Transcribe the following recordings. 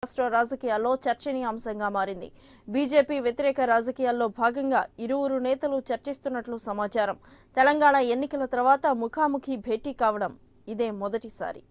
రాష్ట్ర రాజకీయాల్లో చర్చనీయాంశంగా మారింది. బీజేపీ వ్యతిరేక రాజకీయాల్లో భాగంగా ఇరువురు నేతలు చర్చిస్తున్నట్లు సమాచారం. తెలంగాణ ఎన్నికల తర్వాత ముఖాముఖి భేటీ కావడం ఇదే మొదటిసారి.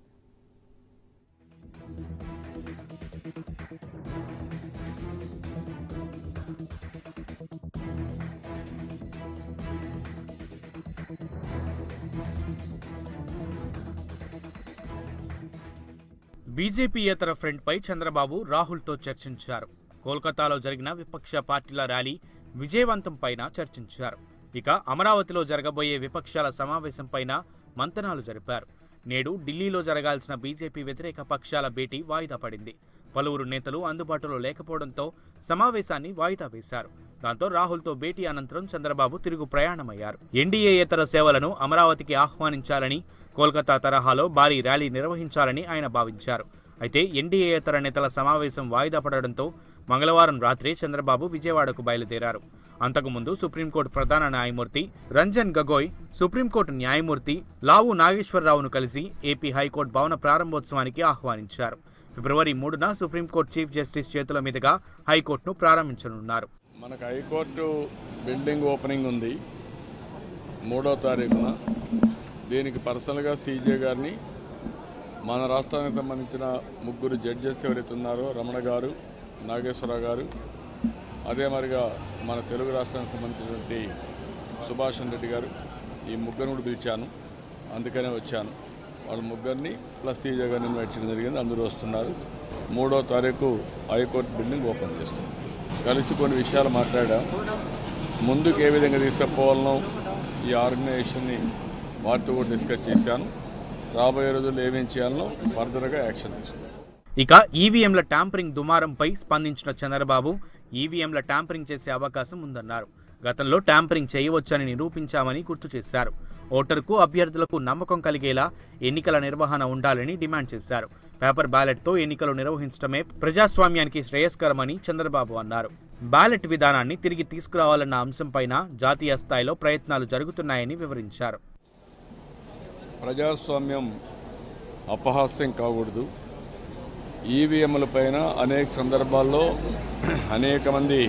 బీజేపీయేతర ఫ్రంట్పై చంద్రబాబు రాహుల్తో చర్చించారు. కోల్కతాలో జరిగిన విపక్ష పార్టీల ర్యాలీ విజయవంతంపైన చర్చించారు. ఇక అమరావతిలో జరగబోయే విపక్షాల సమావేశంపైన మంతనాలు జరిపారు. నేడు ఢిల్లీలో జరగాల్సిన బీజేపీ వ్యతిరేక పక్షాల భేటీ వాయిదా పడింది. పలువురు నేతలు అందుబాటులో లేకపోవడంతో సమావేశాన్ని వాయిదా వేశారు. దాంతో రాహుల్తో భేటీ అనంతరం చంద్రబాబు తిరుగు ప్రయాణమయ్యారు. ఎన్డీఏయేతర సేవలను అమరావతికి ఆహ్వానించాలని, కోల్కతా తరహాలో భారీ ర్యాలీ నిర్వహించాలని ఆయన భావించారు. అయితే ఎన్డీఏయేతర నేతల సమావేశం వాయిదా పడడంతో మంగళవారం రాత్రి చంద్రబాబు విజయవాడకు బయలుదేరారు. అంతకుముందు సుప్రీంకోర్టు ప్రధాన న్యాయమూర్తి రంజన్ గగోయ్, సుప్రీంకోర్టు న్యాయమూర్తి లావు నాగేశ్వరరావును కలిసి ఏపీ హైకోర్టు భవన ప్రారంభోత్సవానికి ఆహ్వానించారు. ఫిబ్రవరి 3న సుప్రీంకోర్టు చీఫ్ జస్టిస్ చేతుల మీదుగా హైకోర్టును ప్రారంభించనున్నారు. మనకు హైకోర్టు బిల్డింగ్ ఓపెనింగ్ ఉంది 3వ తారీఖున. దీనికి పర్సనల్గా సీజే గారిని, మన రాష్ట్రానికి సంబంధించిన 3 జడ్జెస్ ఎవరైతే ఉన్నారో రమణ గారు, నాగేశ్వరరావు గారు, అదే మరిగా మన తెలుగు రాష్ట్రానికి సంబంధించినటువంటి సుభాషణ్ రెడ్డి గారు, ఈ 3 కూడా పిలిచాను. అందుకనే వచ్చాను. వాళ్ళ 3 ప్లస్ సీజే గారిని ఇన్వైట్ చేయడం జరిగింది. అందరూ వస్తున్నారు. 3వ తారీఖు హైకోర్టు బిల్డింగ్ ఓపెన్ చేస్తున్నాం. కలిసి కొన్ని విషయాలు మాట్లాడాం. ముందుకు ఏ విధంగా తీసుకుపోవాలనో ఈ ఆర్గనైజేషన్ని వారితో కూడా డిస్కస్ చేశాను. రాబోయే రోజుల్లో ఏమేం చేయాలనో ఫర్దర్గా యాక్షన్ తీసుకున్నాను. ఇక ఈవీఎంల ట్యాంపరింగ్ దుమారంపై స్పందించిన చంద్రబాబు ఈవీఎంల ట్యాంపరింగ్ చేసే అవకాశం ఉందన్నారు. గతంలో ట్యాంపరింగ్ చేయవచ్చని నిరూపించామని గుర్తు చేశారు. ఓటరుకు, అభ్యర్థులకు నమ్మకం కలిగేలా ఎన్నికల నిర్వహణ ఉండాలని డిమాండ్ చేశారు. పేపర్ బ్యాలెట్తో ఎన్నికలు నిర్వహించడమే ప్రజాస్వామ్యానికి శ్రేయస్కరమని చంద్రబాబు అన్నారు. బ్యాలెట్ విధానాన్ని తిరిగి తీసుకురావాలన్న అంశంపైన జాతీయ స్థాయిలో ప్రయత్నాలు జరుగుతున్నాయని వివరించారు. ప్రజాస్వామ్యం అపహాస్యం కాకూడదు. ఈవీఎంల పైన అనేక సందర్భాల్లో అనేక మంది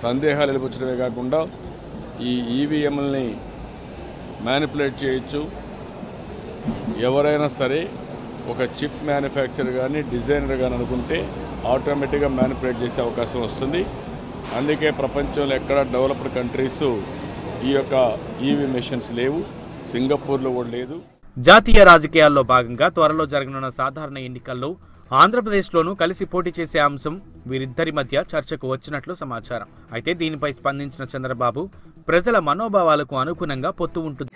సందేహాలు వెలిపించడమే కాకుండా ఈ ఈవీఎంలని మ్యానిపులేట్ చేయొచ్చు. ఎవరైనా సరే ఒక చిప్ మ్యానుఫ్యాక్చరర్ కానీ డిజైనర్ కానీ అనుకుంటే ఆటోమేటిక్గా మ్యానిపులేట్ చేసే అవకాశం వస్తుంది. అందుకే ప్రపంచంలో ఎక్కడ డెవలప్డ్ కంట్రీస్ ఈ యొక్క ఈవీ మెషిన్స్ లేవు. సింగపూర్లో కూడా లేదు. జాతీయ రాజకీయాల్లో భాగంగా త్వరలో జరగనున్న సాధారణ ఎన్నికల్లో ఆంధ్రప్రదేశ్లోనూ కలిసి పోటీ చేసే అంశం వీరిద్దరి మధ్య చర్చకు వచ్చినట్లు సమాచారం. అయితే దీనిపై స్పందించిన చంద్రబాబు ప్రజల మనోభావాలకు అనుగుణంగా పొత్తు ఉంటుంది.